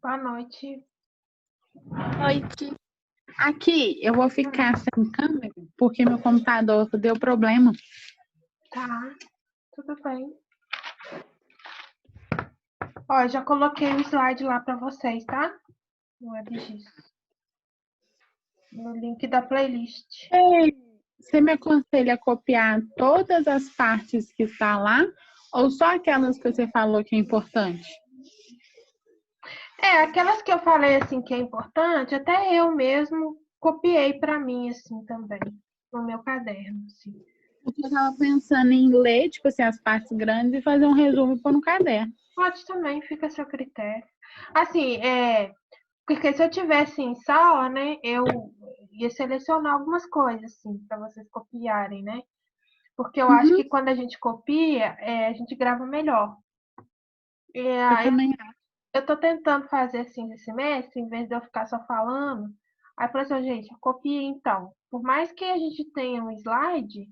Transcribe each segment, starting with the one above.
Boa noite. Noite. Aqui, eu vou ficar sem câmera, porque meu computador deu problema. Tá, tudo bem. Ó, já coloquei o slide lá para vocês, tá? No WebGIS. No link da playlist. Ei, você me aconselha a copiar todas as partes que está lá, ou só aquelas que você falou que é importante? Aquelas que eu falei assim que é importante, até eu mesmo copiei para mim assim também, no meu caderno, assim. Porque eu estava pensando em ler, tipo assim, as partes grandes e fazer um resumo e pôr no caderno. Pode também, fica a seu critério. Assim, porque se eu tivesse em sala, né, eu ia selecionar algumas coisas, assim, para vocês copiarem, né? Porque eu acho Uhum, que quando a gente copia, a gente grava melhor. eu Aí também. eu tô tentando fazer assim esse semestre, em vez de eu ficar só falando. Aí eu falei assim, gente, copia então. Por mais que a gente tenha um slide,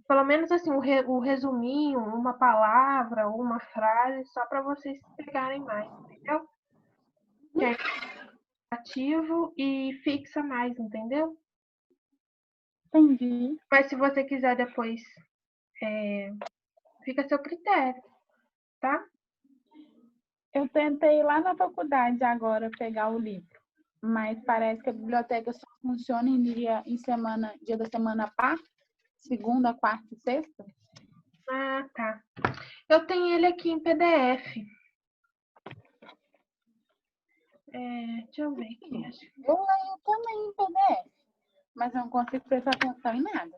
pelo menos assim, o resuminho, uma palavra ou uma frase, só para vocês pegarem mais, entendeu? Que é ativo e fixa mais, entendeu? Entendi. Mas se você quiser depois, fica a seu critério, tá? Eu tentei lá na faculdade agora pegar o livro, mas parece que a biblioteca só funciona dia da semana par, segunda, quarta e sexta. Ah, tá. Eu tenho ele aqui em PDF. Deixa eu ver aqui. Eu leio também em PDF, mas eu não consigo prestar atenção em nada.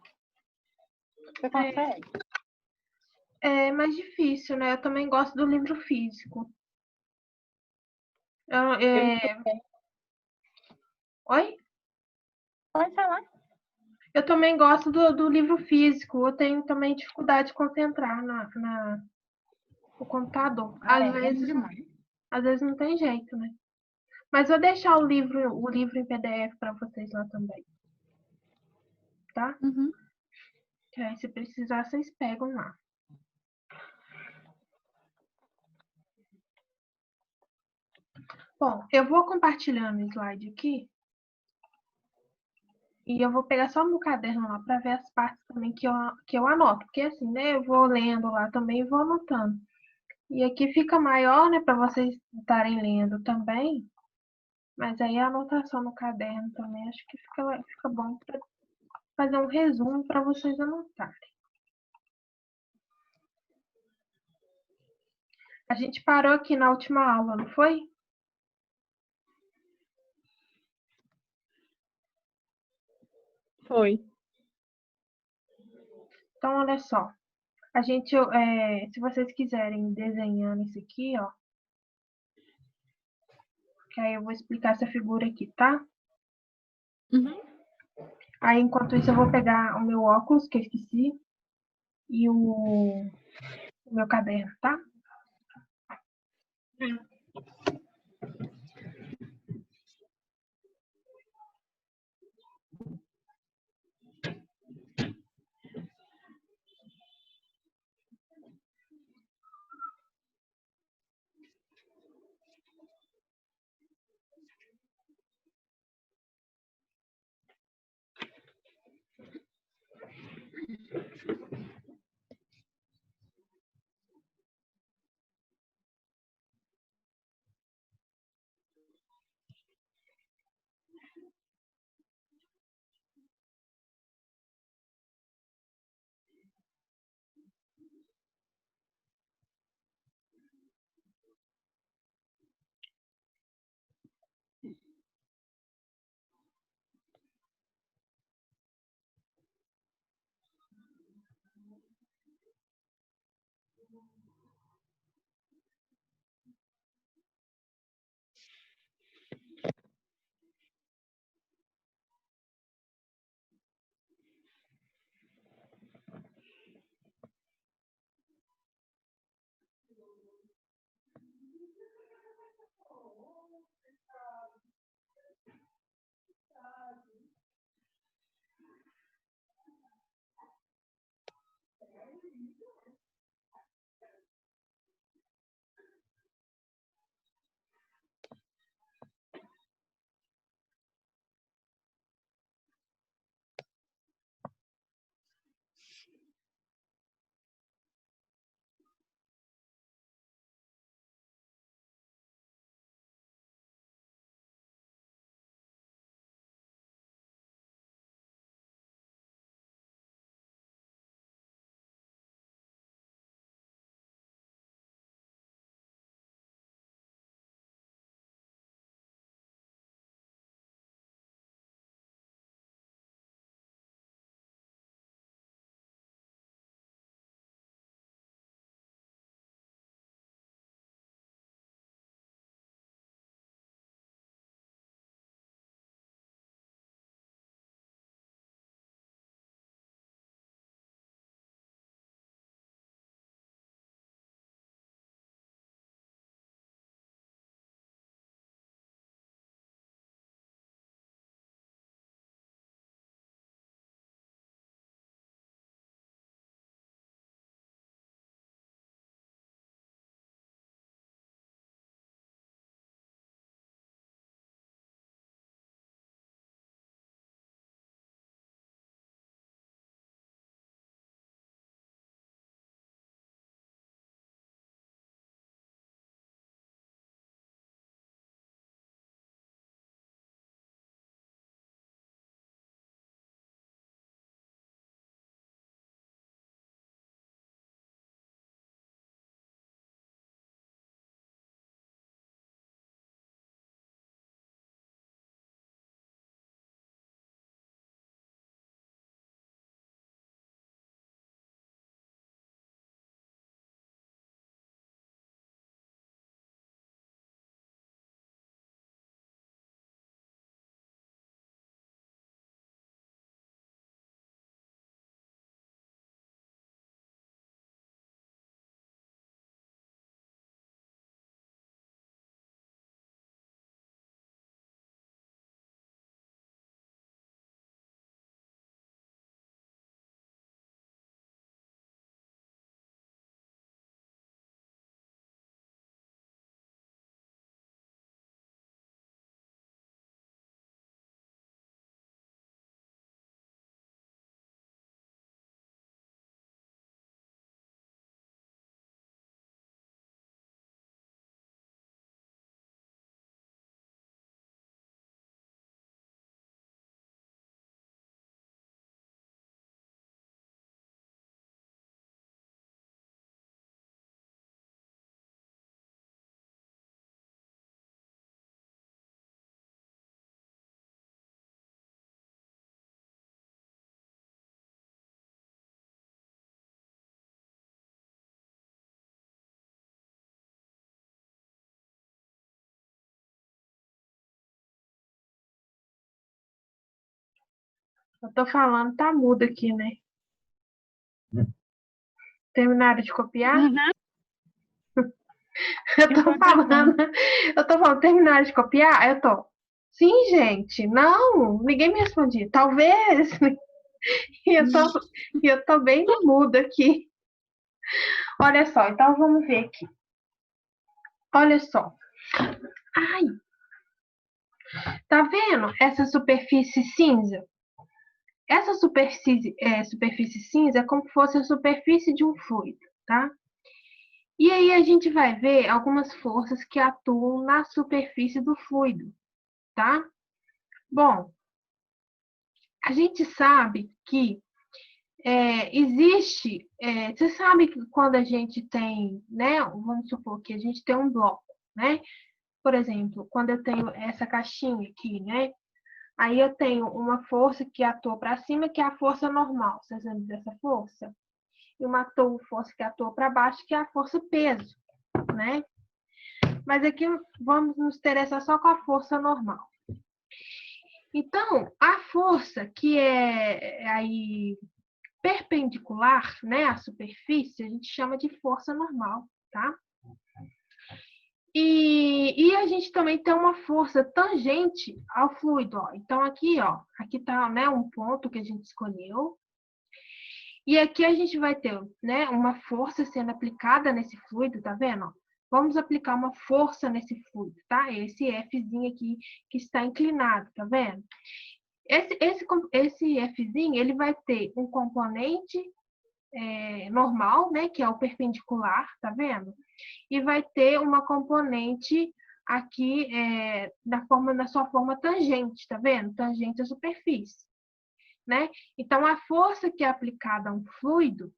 Você consegue? É mais difícil, né? Eu também gosto do livro físico. Eu Oi? Pode falar. Eu também gosto do livro físico. Eu tenho também dificuldade de concentrar no computador. Demais. Às vezes não tem jeito, né? Mas vou deixar o livro em PDF para vocês lá também, tá? Uhum. Que aí, se precisar, vocês pegam lá. Bom, eu vou compartilhando o slide aqui. E eu vou pegar só no caderno lá para ver as partes também que eu anoto. Porque assim, né? Eu vou lendo lá também e vou anotando. E aqui fica maior, né? Para vocês estarem lendo também. Mas aí a anotação no caderno também acho que fica bom para fazer um resumo para vocês anotarem. A gente parou aqui na última aula, não foi? Foi. Então, olha só. Se vocês quiserem desenhando isso aqui, ó. Que aí eu vou explicar essa figura aqui, tá? Uhum. Aí, enquanto isso, eu vou pegar o meu óculos, que eu esqueci, e o meu caderno, tá? Eu tô falando, tá mudo aqui, né? Terminaram de copiar? Uhum. Eu tô falando, terminaram de copiar? Aí eu tô. Sim, gente, não, ninguém me respondia. Talvez. E eu tô bem no mudo aqui. Olha só, então vamos ver aqui. Olha só. Ai, tá vendo essa superfície cinza? Essa superfície cinza é como se fosse a superfície de um fluido, tá? E aí a gente vai ver algumas forças que atuam na superfície do fluido, tá? Bom, a gente sabe que existe, você sabe que quando a gente tem, né, vamos supor que a gente tem um bloco, né? Por exemplo, quando eu tenho essa caixinha aqui, né? Aí eu tenho uma força que atua para cima, que é a força normal. Vocês lembram dessa força? E uma força que atua para baixo, que é a força peso, né? Mas aqui vamos nos interessar só com a força normal. Então, a força que é aí perpendicular, né, à superfície, a gente chama de força normal, tá? E a gente também tem uma força tangente ao fluido, ó. Então, aqui, ó, aqui tá, né, um ponto que a gente escolheu. E aqui a gente vai ter, né, uma força sendo aplicada nesse fluido, tá vendo? Vamos aplicar uma força nesse fluido, tá? Esse Fzinho aqui que está inclinado, tá vendo? Esse Fzinho, ele vai ter um componente normal, né, que é o perpendicular, tá vendo? E vai ter uma componente aqui na sua forma tangente, tá vendo? Tangente à superfície, né? Então, a força que é aplicada a um fluido,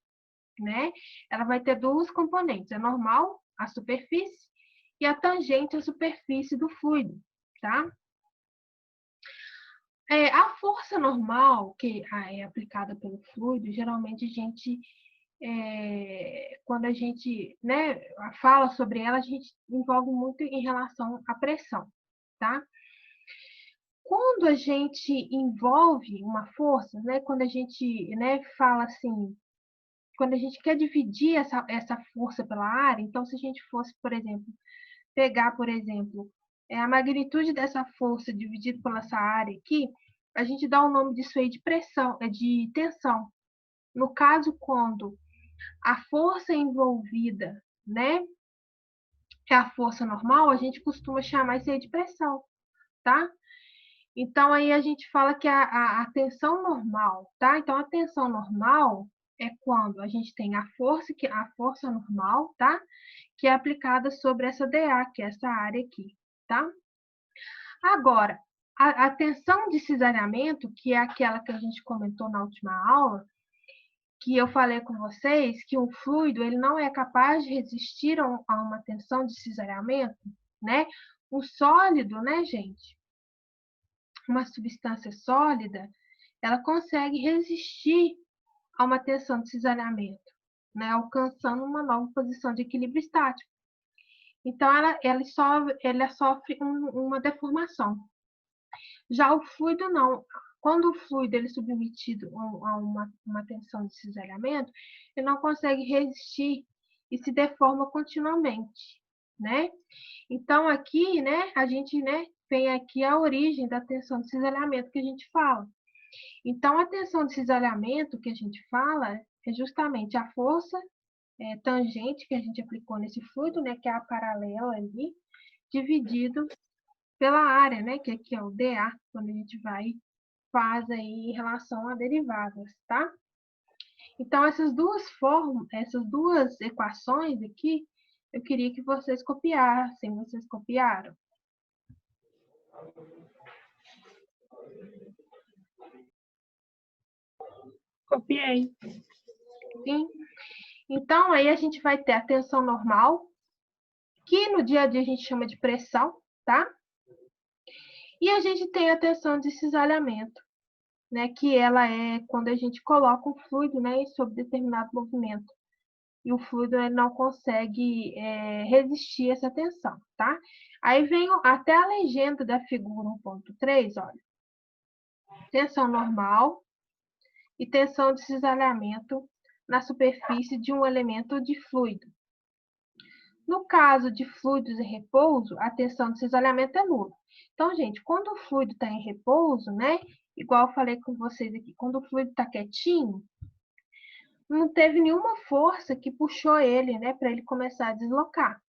né, ela vai ter duas componentes, a normal, a superfície, e a tangente à superfície do fluido, tá? A força normal que é aplicada pelo fluido, geralmente a gente quando a gente, né, fala sobre ela, a gente envolve muito em relação à pressão, tá? Quando a gente envolve uma força, né, quando a gente, né, fala assim, quando a gente quer dividir essa força pela área, então se a gente fosse, por exemplo, pegar, por exemplo, a magnitude dessa força dividida pela essa área aqui, a gente dá o nome disso aí de pressão, de tensão. No caso, quando a força envolvida, né, é a força normal, a gente costuma chamar isso aí de pressão, tá? Então, aí a gente fala que a tensão normal, tá? Então, a tensão normal é quando a gente tem a força normal, tá? Que é aplicada sobre essa DA, que é essa área aqui, tá? Agora, a tensão de cisalhamento, que é aquela que a gente comentou na última aula, que eu falei com vocês que um fluido ele não é capaz de resistir a uma tensão de cisalhamento, né? Um sólido, né, gente? Uma substância sólida, ela consegue resistir a uma tensão de cisalhamento, né? Alcançando uma nova posição de equilíbrio estático. Então, ela sofre uma deformação. Já o fluido não. Quando o fluido ele é submetido a uma tensão de cisalhamento, ele não consegue resistir e se deforma continuamente, né? Então, aqui, né, a gente, né, tem aqui a origem da tensão de cisalhamento que a gente fala. Então, a tensão de cisalhamento que a gente fala é justamente a força tangente que a gente aplicou nesse fluido, né, que é a paralela ali, dividido pela área, né, que aqui é o dA, quando a gente faz aí em relação a derivadas, tá? Então, essas duas equações aqui, eu queria que vocês copiassem. Vocês copiaram? Copiei. Sim? Então, aí a gente vai ter a tensão normal, que no dia a dia a gente chama de pressão, tá? E a gente tem a tensão de cisalhamento, né? Que ela é quando a gente coloca um fluido, né, sob determinado movimento. E o fluido ele não consegue resistir a essa tensão, tá? Aí vem até a legenda da figura 1.3, olha. Tensão normal, e tensão de cisalhamento na superfície de um elemento de fluido. No caso de fluidos em repouso, a tensão de cisalhamento é nula. Então, gente, quando o fluido está em repouso, né? Igual eu falei com vocês aqui, quando o fluido está quietinho, não teve nenhuma força que puxou ele, né, para ele começar a deslocar.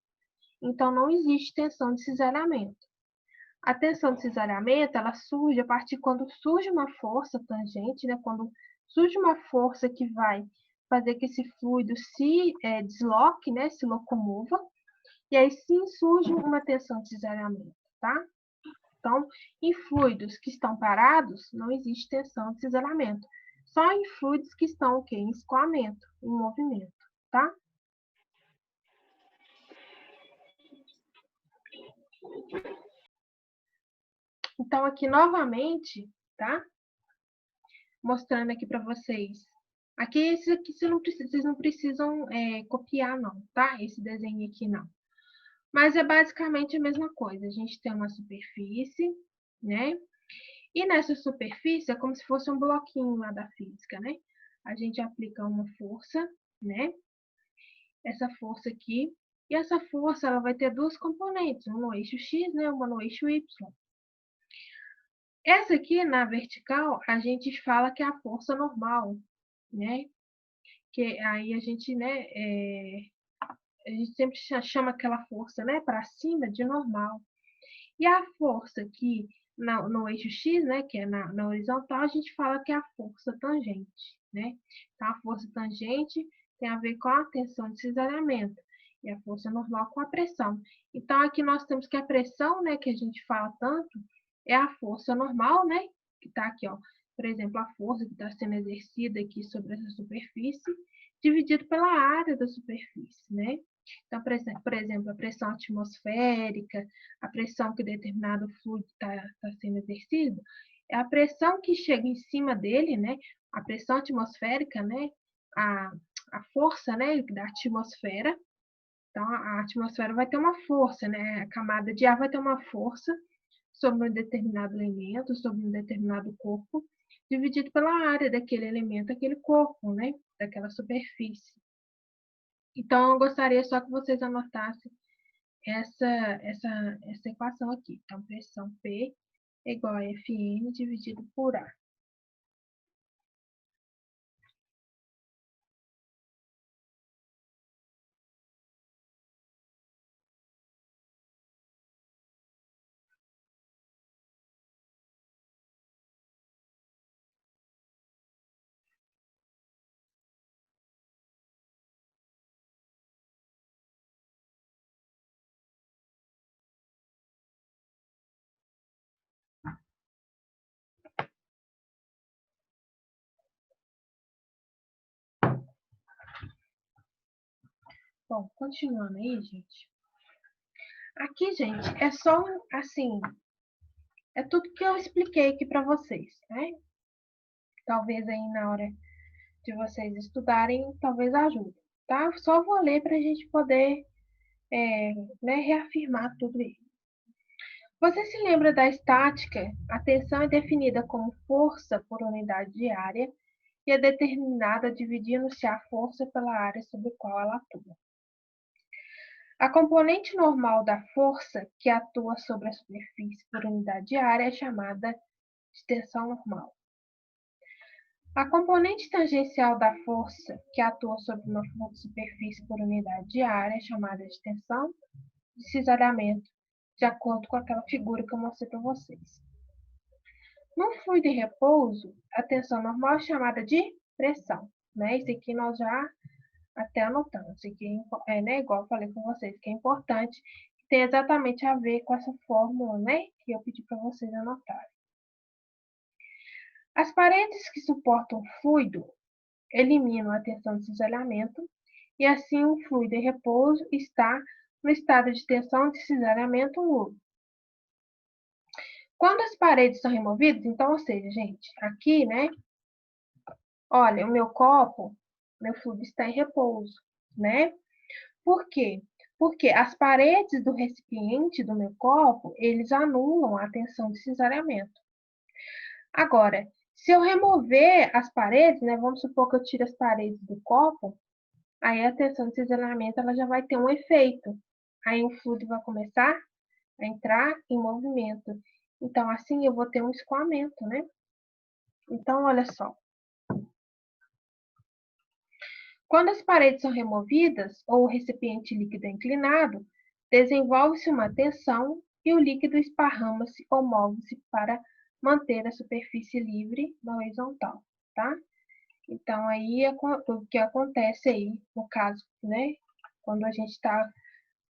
Então, não existe tensão de cisalhamento. A tensão de cisalhamento, ela surge a partir quando surge uma força tangente, né, quando surge uma força que vai fazer que esse fluido se desloque, né, se locomova, e aí sim surge uma tensão de cisalhamento, tá? Então, em fluidos que estão parados, não existe tensão de cisalhamento. Só em fluidos que estão o quê? Em escoamento, em movimento, tá? Então, aqui novamente, tá? Mostrando aqui para vocês. Aqui, esse aqui vocês não precisam copiar, não, tá? Esse desenho aqui, não. Mas é basicamente a mesma coisa. A gente tem uma superfície, né? E nessa superfície é como se fosse um bloquinho lá da física, né? A gente aplica uma força, né? Essa força aqui. E essa força, ela vai ter duas componentes, uma no eixo X, né? Uma no eixo Y. Essa aqui, na vertical, a gente fala que é a força normal, né? Que aí a gente, né? A gente sempre chama aquela força, né? Para cima de normal. E a força aqui no eixo X, né, que é na horizontal, a gente fala que é a força tangente, né? Então, a força tangente tem a ver com a tensão de cisalhamento e a força normal com a pressão. Então, aqui nós temos que a pressão, né, que a gente fala tanto, é a força normal, né, que está aqui, ó. Por exemplo, a força que está sendo exercida aqui sobre essa superfície, dividido pela área da superfície, né? Então, por exemplo, a pressão atmosférica, a pressão que determinado fluido está sendo exercido, é a pressão que chega em cima dele, né? A pressão atmosférica, né? A, a força, né, da atmosfera. Então, a atmosfera vai ter uma força, né? A camada de ar vai ter uma força sobre um determinado elemento, sobre um determinado corpo, dividido pela área daquele elemento, aquele corpo, né? Daquela superfície. Então, eu gostaria só que vocês anotassem essa equação aqui. Então, pressão P é igual a Fn dividido por A. Bom, continuando aí, gente. Aqui, gente, é só, assim, é tudo que eu expliquei aqui para vocês, né? Talvez aí na hora de vocês estudarem, talvez ajude, tá? Só vou ler para a gente poder né, reafirmar tudo isso. Você se lembra da estática? A tensão é definida como força por unidade de área e é determinada dividindo-se a força pela área sobre a qual ela atua. A componente normal da força que atua sobre a superfície por unidade de área é chamada de tensão normal. A componente tangencial da força que atua sobre uma superfície por unidade de área é chamada de tensão de cisalhamento, de acordo com aquela figura que eu mostrei para vocês. Num fluido em repouso, a tensão normal é chamada de pressão. Né? Isso aqui nós já até anotamos. Isso aqui né, igual eu falei com vocês, que é importante, que tem exatamente a ver com essa fórmula, né, que eu pedi para vocês anotarem. As paredes que suportam o fluido eliminam a tensão de cisalhamento e assim o fluido em repouso está no estado de tensão de cisalhamento nulo. Quando as paredes são removidas, então, ou seja, gente, aqui, né, olha, o meu copo, meu fluido está em repouso, né? Por quê? Porque as paredes do recipiente do meu copo, eles anulam a tensão de cisalhamento. Agora, Se eu remover as paredes, né, vamos supor que eu tire as paredes do copo, aí a tensão de cisalhamento ela já vai ter um efeito. Aí o fluido vai começar a entrar em movimento. Então, assim eu vou ter um escoamento, né? Então, olha só. Quando as paredes são removidas ou o recipiente líquido é inclinado, desenvolve-se uma tensão e o líquido esparrama-se ou move-se para manter a superfície livre na horizontal, tá? Então, aí é o que acontece aí, no caso, né? Quando a gente está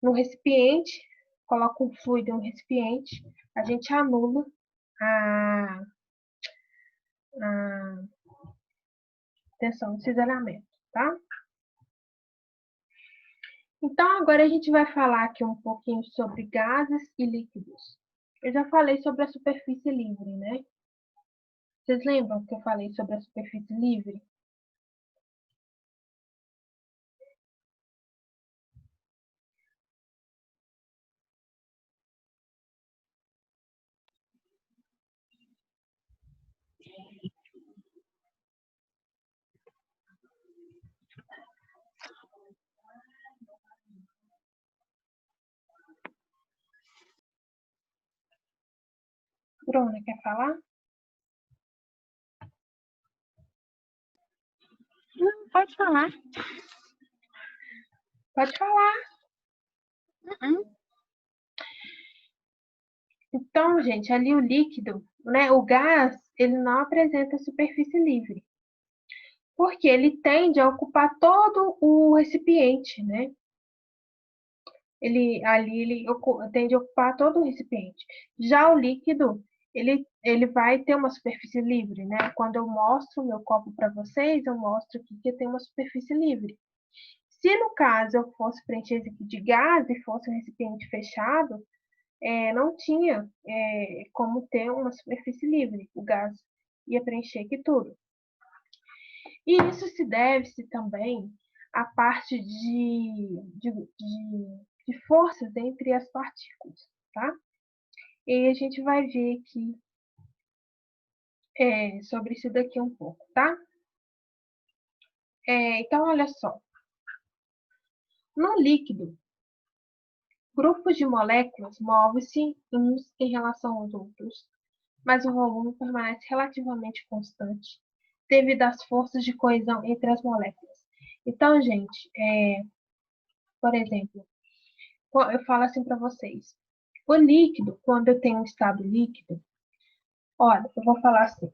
no recipiente, coloca um fluido no recipiente, a gente anula a, a tensão de cisalhamento, tá? Então, agora a gente vai falar aqui um pouquinho sobre gases e líquidos. Eu já falei sobre a superfície livre, né? Vocês lembram que eu falei sobre a superfície livre? Bruna, quer falar? Não, pode falar. Pode falar. Uhum. Então, gente, ali o líquido, né? O gás, ele não apresenta superfície livre, porque ele tende a ocupar todo o recipiente, né? Ele tende a ocupar todo o recipiente. Já o líquido, ele vai ter uma superfície livre, né? Quando eu mostro o meu copo para vocês, eu mostro aqui que tem uma superfície livre. Se no caso eu fosse preencher esse aqui de gás e fosse um recipiente fechado, não tinha como ter uma superfície livre. O gás ia preencher aqui tudo. E isso se deve-se também à parte de forças entre as partículas, tá? E a gente vai ver aqui sobre isso daqui um pouco, tá? Então, olha só. No líquido, grupos de moléculas movem-se uns em relação aos outros, mas o volume permanece relativamente constante devido às forças de coesão entre as moléculas. Então, gente, por exemplo, eu falo assim para vocês. O líquido, quando eu tenho um estado líquido, olha, eu vou falar assim.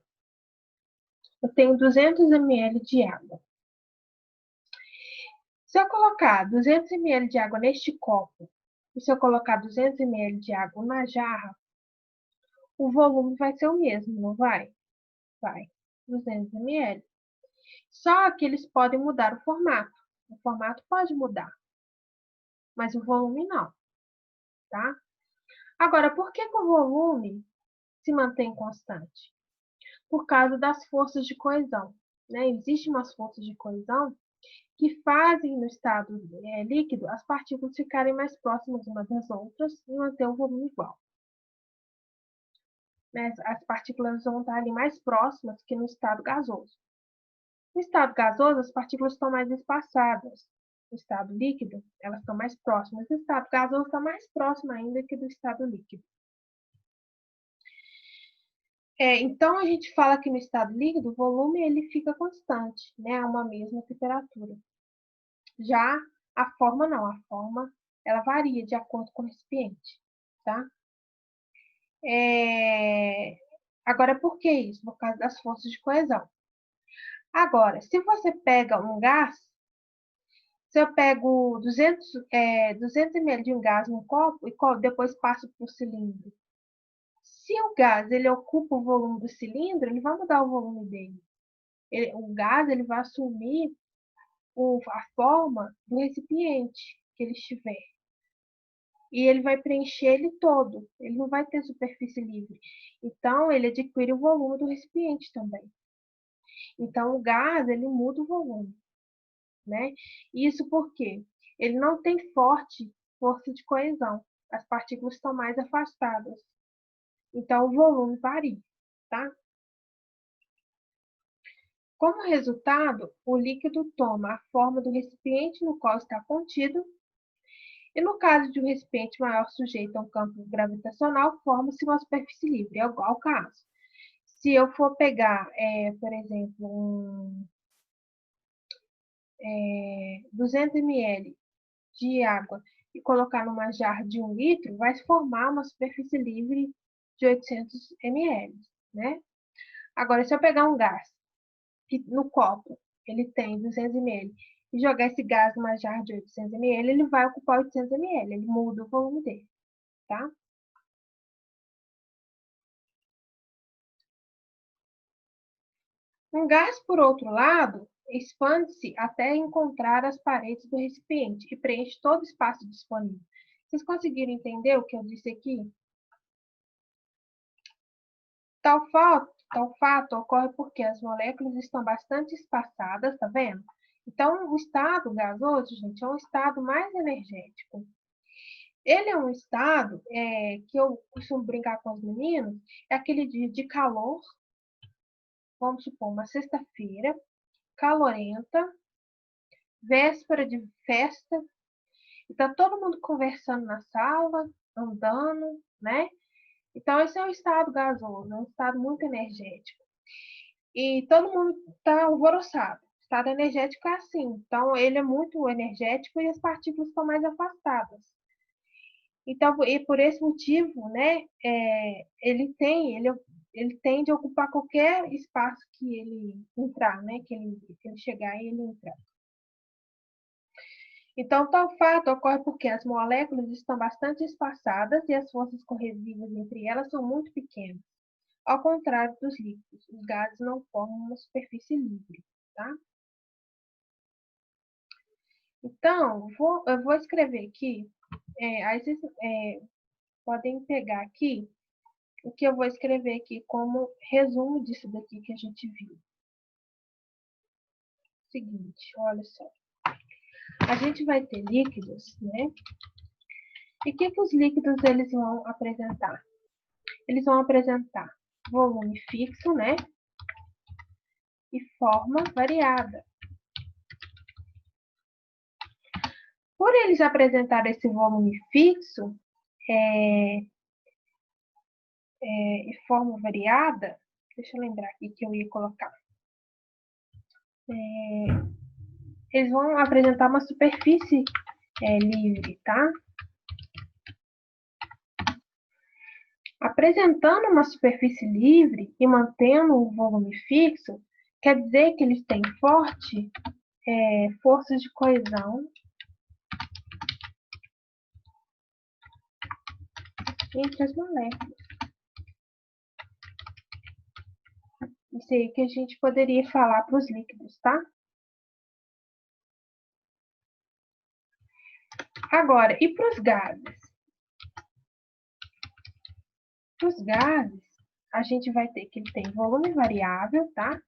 Eu tenho 200 ml de água. Se eu colocar 200 ml de água neste copo, e se eu colocar 200 ml de água na jarra, o volume vai ser o mesmo, não vai? Vai. 200 ml. Só que eles podem mudar o formato. O formato pode mudar, mas o volume não, tá? Agora, por que o volume se mantém constante? Por causa das forças de coesão, né? Existem umas forças de coesão que fazem no estado líquido as partículas ficarem mais próximas umas das outras e manter o volume igual. Né? As partículas vão estar ali mais próximas que no estado gasoso. No estado gasoso, as partículas estão mais espaçadas. No estado líquido, elas estão mais próximas. No estado gasoso, está mais próximo ainda que do estado líquido. Então, a gente fala que no estado líquido, o volume ele fica constante, né, a uma mesma temperatura. Já a forma não, a forma ela varia de acordo com o recipiente, tá? Agora, por que isso? Por causa das forças de coesão. Agora, se você pega um gás, se eu pego 200 ml de um gás num copo e depois passo para o cilindro, se o gás ele ocupa o volume do cilindro, ele vai mudar o volume dele. O gás ele vai assumir a forma do recipiente que ele estiver. E ele vai preencher ele todo. Ele não vai ter superfície livre. Então, ele adquire o volume do recipiente também. Então, o gás, ele muda o volume, né? Isso porque ele não tem força de coesão. As partículas estão mais afastadas. Então, o volume varia, tá? Como resultado, o líquido toma a forma do recipiente no qual está contido, e no caso de um recipiente maior sujeito a um campo gravitacional, forma-se uma superfície livre, é igual ao caso. Se eu for pegar, por exemplo, 200 ml de água e colocar numa jarra de 1 litro, vai se formar uma superfície livre de 800 ml, né? Agora, se eu pegar um gás que no copo ele tem 200 ml e jogar esse gás numa jarra de 800 ml, ele vai ocupar 800 ml, ele muda o volume dele, tá? Um gás, por outro lado, expande-se até encontrar as paredes do recipiente e preenche todo o espaço disponível. Vocês conseguiram entender o que eu disse aqui? Tal fato ocorre porque as moléculas estão bastante espaçadas, tá vendo? Então, o estado gasoso, gente, é um estado mais energético. Ele é um estado que eu costumo brincar com os meninos, é aquele dia de calor, vamos supor, uma sexta-feira, calorenta, véspera de festa, e tá todo mundo conversando na sala, andando, né? Então, esse é um estado gasoso, é um estado muito energético. E todo mundo está alvoroçado. O estado energético é assim. Então, ele é muito energético e as partículas estão mais afastadas. Então, e por esse motivo, né, ele tende a ocupar qualquer espaço que ele entrar, né, que ele chegar e ele entrar. Então, tal fato ocorre porque as moléculas estão bastante espaçadas e as forças corrosivas entre elas são muito pequenas. Ao contrário dos líquidos, os gases não formam uma superfície livre, tá? Então, eu vou escrever aqui, aí vocês podem pegar aqui o que eu vou escrever aqui como resumo disso daqui que a gente viu. Seguinte, olha só. A gente vai ter líquidos, né? E o que os líquidos eles vão apresentar? Eles vão apresentar volume fixo, né? E forma variada. Por eles apresentarem esse volume fixo e forma variada, deixa eu lembrar aqui que eu ia colocar. Eles vão apresentar uma superfície livre, tá? Apresentando uma superfície livre e mantendo o volume fixo, quer dizer que eles têm forças de coesão entre as moléculas. Isso aí que a gente poderia falar para os líquidos, tá? Agora, e para os gases? Para os gases, a gente vai ter que ele tem volume variável, tá?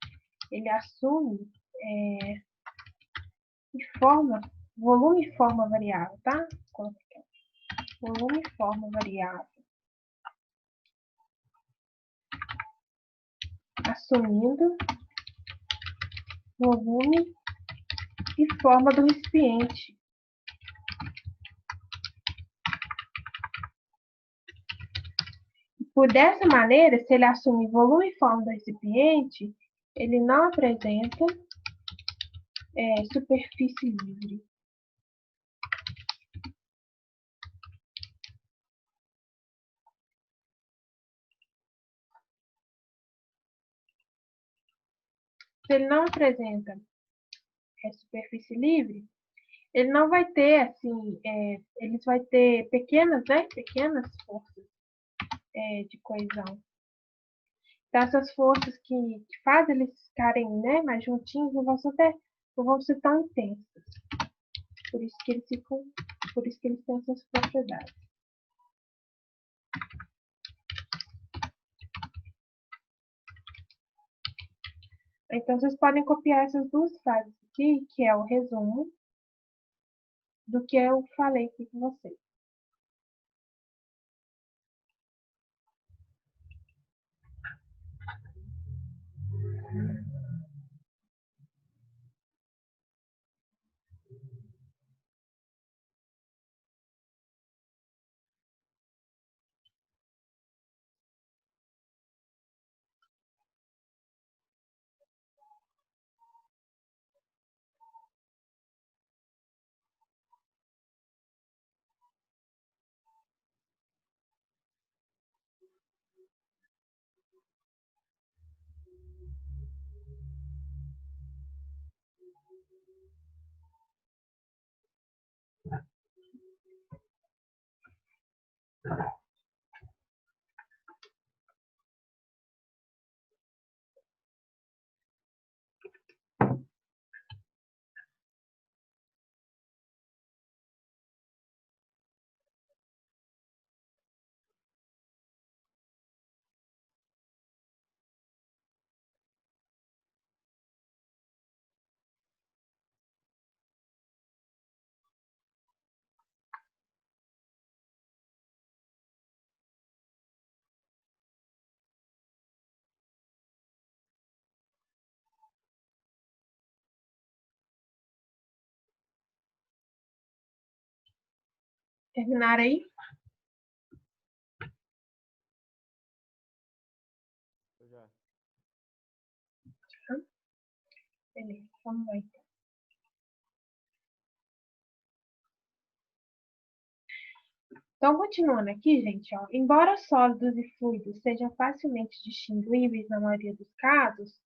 Ele assume volume e forma variável, tá? Volume e forma variável. Assumindo volume e forma do recipiente. Por dessa maneira, se ele assume volume e forma do recipiente, ele não apresenta superfície livre. Se ele não apresenta superfície livre, ele não vai ter, assim, ele vai ter pequenas forças de coesão. Então, essas forças que fazem eles ficarem, né, mais juntinhos não vão ser tão intensas. Por isso que eles têm essas propriedades. Então, vocês podem copiar essas duas frases aqui, que é o resumo do que eu falei aqui com vocês. Terminar aí? Já. Beleza, vamos lá então. Então, continuando aqui, gente, ó, embora sólidos e fluidos sejam facilmente distinguíveis na maioria dos casos,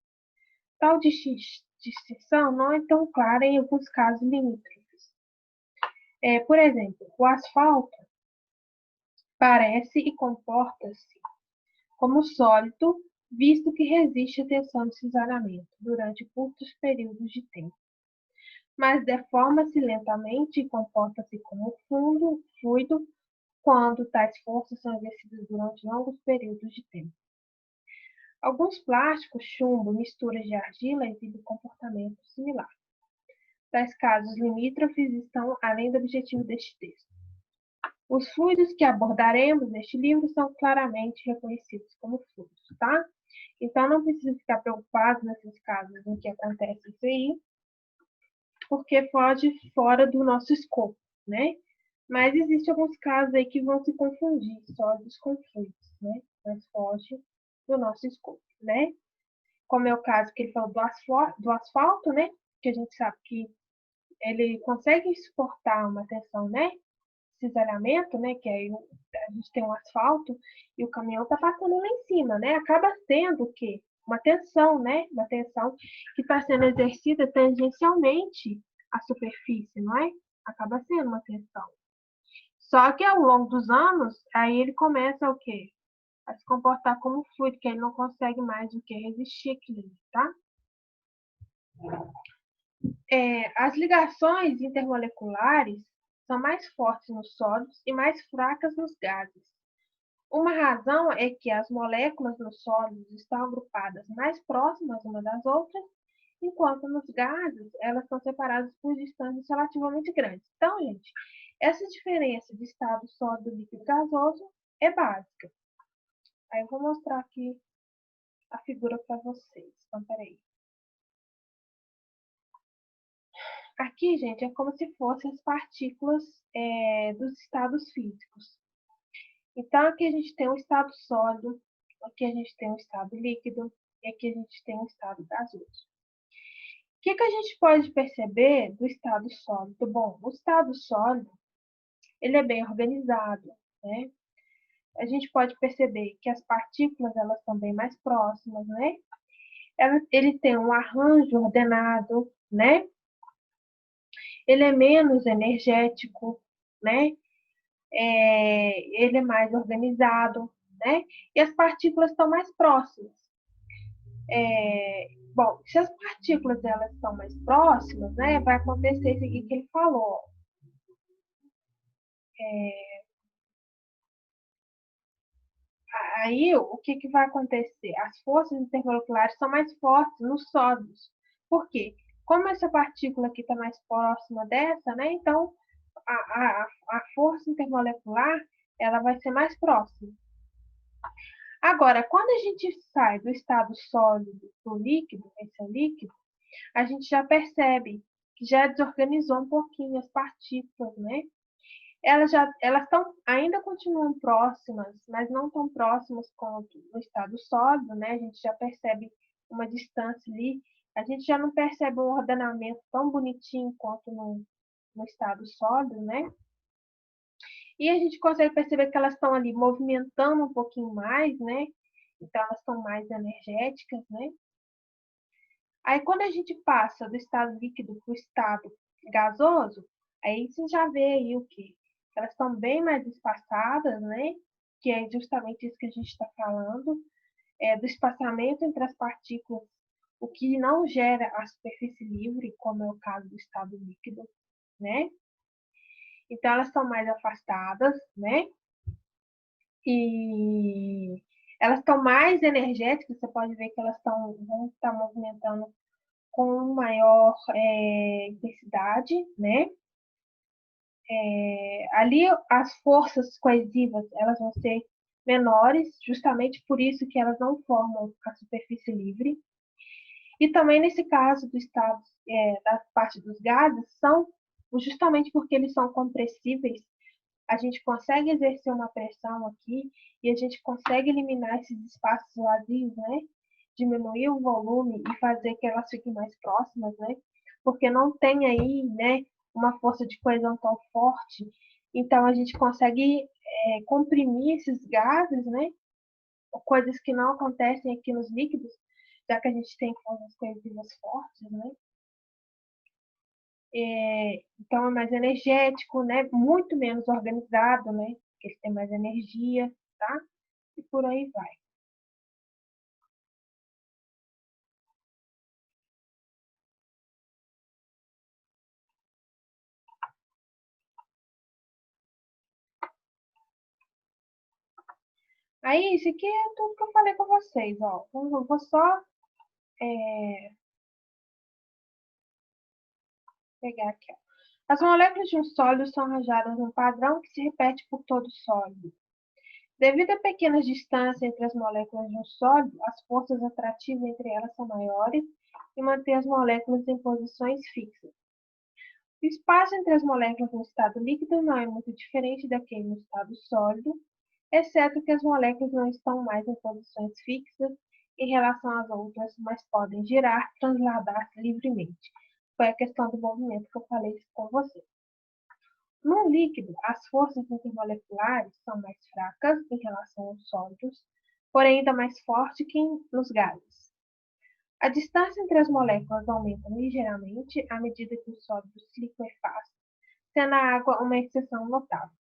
tal distinção não é tão clara em alguns casos limítrofes. Por exemplo, o asfalto parece e comporta-se como sólido, visto que resiste à tensão de cisalhamento durante curtos períodos de tempo, mas deforma-se lentamente e comporta-se como fluido quando tais forças são exercidas durante longos períodos de tempo. Alguns plásticos, chumbo, misturas de argila exibem comportamento similar. Tais casos limítrofes estão além do objetivo deste texto. Os fluidos que abordaremos neste livro são claramente reconhecidos como fluidos, tá? Então, não precisa ficar preocupado nesses casos em que acontece isso aí, porque foge fora do nosso escopo, né? Mas existem alguns casos aí que vão se confundir, sólidos com fluidos, né? Mas foge do nosso escopo, né? Como é o caso que ele falou do asfalto, né? Que a gente sabe que ele consegue suportar uma tensão, né? Cisalhamento, né? Que aí a gente tem um asfalto e o caminhão está passando lá em cima, né? Acaba sendo o quê? Uma tensão, né? Uma tensão que está sendo exercida tangencialmente à superfície, não é? Acaba sendo uma tensão. Só que ao longo dos anos, aí ele começa o quê? A se comportar como fluido, que ele não consegue mais do que resistir àquilo, tá? As ligações intermoleculares são mais fortes nos sólidos e mais fracas nos gases. Uma razão é que as moléculas nos sólidos estão agrupadas mais próximas uma das outras, enquanto nos gases elas são separadas por distâncias relativamente grandes. Então, gente, essa diferença de estado sólido, líquido e gasoso é básica. Aí eu vou mostrar aqui a figura para vocês. Então, peraí. Aqui, gente, é como se fossem as partículas dos estados físicos. Então, aqui a gente tem um estado sólido, aqui a gente tem um estado líquido e aqui a gente tem um estado gasoso. O que a gente pode perceber do estado sólido? Bom, o estado sólido, ele é bem organizado, né? A gente pode perceber que as partículas, elas são bem mais próximas, né? Ele tem um arranjo ordenado, né? Ele é menos energético, né? Ele é mais organizado, né? E as partículas estão mais próximas. Bom, se as partículas elas estão mais próximas, né? Vai acontecer isso aqui que ele falou. Aí, o que vai acontecer? As forças intermoleculares são mais fortes nos sólidos. Por quê? Como essa partícula aqui está mais próxima dessa, né? Então, a força intermolecular, ela vai ser mais próxima. Agora, quando a gente sai do estado sólido para o líquido, esse é o líquido, a gente já percebe que já desorganizou um pouquinho as partículas, né? Elas ainda continuam próximas, mas não tão próximas quanto no estado sólido, né? A gente já percebe uma distância ali. A gente já não percebe um ordenamento tão bonitinho quanto no estado sólido, né? E a gente consegue perceber que elas estão ali movimentando um pouquinho mais, né? Então, elas estão mais energéticas, né? Aí, quando a gente passa do estado líquido para o estado gasoso, aí você já vê aí o quê? Elas estão bem mais espaçadas, né? Que é justamente isso que a gente está falando, do espaçamento entre as partículas, o que não gera a superfície livre, como é o caso do estado líquido, né? Então, elas estão mais afastadas, né? E elas estão mais energéticas, você pode ver que elas vão estar movimentando com maior intensidade, né? Ali as forças coesivas elas vão ser menores, justamente por isso que elas não formam a superfície livre. E também nesse caso do estado da parte dos gases, são justamente porque eles são compressíveis, a gente consegue exercer uma pressão aqui e a gente consegue eliminar esses espaços vazios, né? Diminuir o volume e fazer que elas fiquem mais próximas, né? Porque não tem aí, né, uma força de coesão tão forte. Então a gente consegue comprimir esses gases, né? Coisas que não acontecem aqui nos líquidos, já que a gente tem forças coesivas fortes, né? Então é mais energético, né? Muito menos organizado, né? Porque eles têm mais energia, tá? E por aí vai. Aí, isso aqui é tudo que eu falei com vocês, ó. Eu vou só pegar aqui, ó. As moléculas de um sólido são arranjadas num padrão que se repete por todo sólido. Devido a pequenas distâncias entre as moléculas de um sólido, as forças atrativas entre elas são maiores e mantêm as moléculas em posições fixas. O espaço entre as moléculas no estado líquido não é muito diferente daquele no estado sólido, exceto que as moléculas não estão mais em posições fixas em relação às outras, mas podem girar, transladar-se livremente. Foi a questão do movimento que eu falei com você. No líquido, as forças intermoleculares são mais fracas em relação aos sólidos, porém ainda mais fortes que nos gases. A distância entre as moléculas aumenta ligeiramente à medida que o sólido se liquefaz, sendo a água uma exceção notável.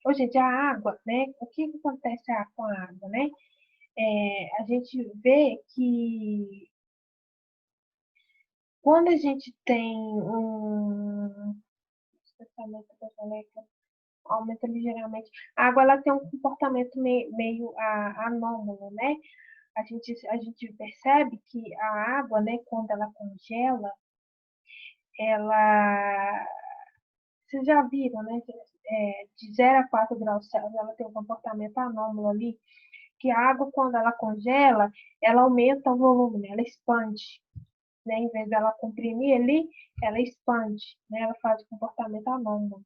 Ô, gente, a água, né? O que acontece com a água, né? A gente vê que quando a gente tem um espessamento das moléculas aumenta ligeiramente, a água ela tem um comportamento meio anômalo, né? A gente percebe que a água, né, quando ela congela, ela. Vocês já viram, né? De 0 a 4 graus Celsius, ela tem um comportamento anômalo ali, que a água, quando ela congela, ela aumenta o volume, né? Ela expande. Né? Em vez dela comprimir ali, ela expande, né? Ela faz o comportamento anômalo.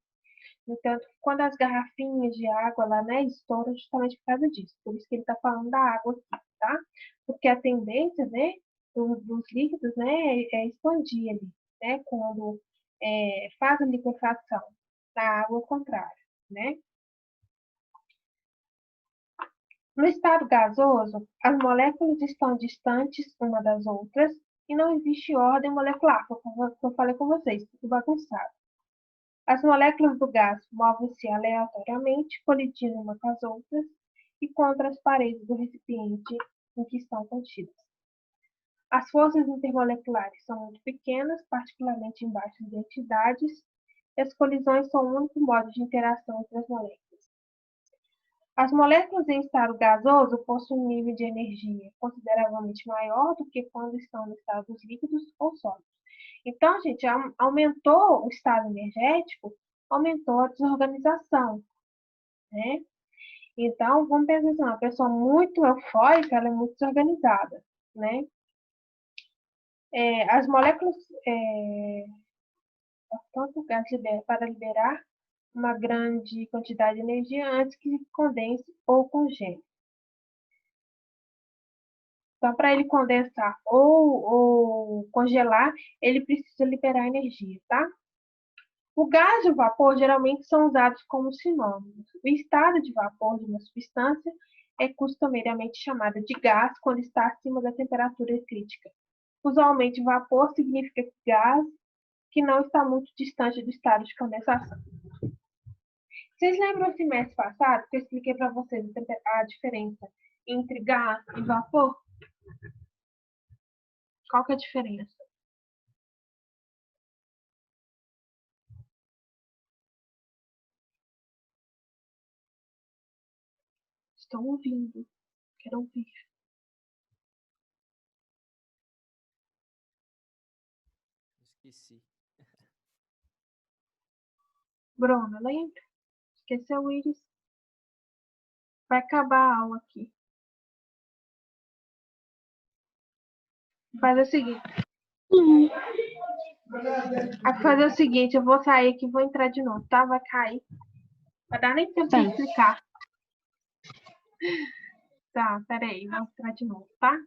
No entanto, quando as garrafinhas de água lá, né, estouram justamente por causa disso. Por isso que ele está falando da água aqui, tá? Porque a tendência, né, dos líquidos, né, é expandir ali, né, quando faz a liquefação. Da água ao contrário, né? No estado gasoso, as moléculas estão distantes uma das outras e não existe ordem molecular, como eu falei com vocês, tudo bagunçado. As moléculas do gás movem-se aleatoriamente, colidindo umas com as outras e contra as paredes do recipiente em que estão contidas. As forças intermoleculares são muito pequenas, particularmente em baixas densidades, e as colisões são o único modo de interação entre as moléculas. As moléculas em estado gasoso possuem um nível de energia consideravelmente maior do que quando estão no estado dos líquidos ou sólidos. Então, gente, aumentou o estado energético, aumentou a desorganização, né? Então, vamos pensar assim, uma pessoa muito eufórica, ela é muito desorganizada, né? As moléculas, tanto o gás para liberar uma grande quantidade de energia antes que condense ou congele. Então, para ele condensar ou congelar, ele precisa liberar energia, tá? O gás e o vapor geralmente são usados como sinônimos. O estado de vapor de uma substância é costumeiramente chamado de gás quando está acima da temperatura crítica. Usualmente, vapor significa gás que não está muito distante do estado de condensação. Vocês lembram do semestre passado que eu expliquei para vocês a diferença entre gás e vapor? Qual que é a diferença? Estou ouvindo. Quero ouvir. Esqueci. Bruna, lembra? Esqueceu o Iris? Vai acabar a aula aqui. Faz o seguinte. Vai fazer o seguinte, eu vou sair aqui e vou entrar de novo, tá? Vai cair. Vai dar nem tempo de explicar. Tá, peraí, vou entrar de novo, tá?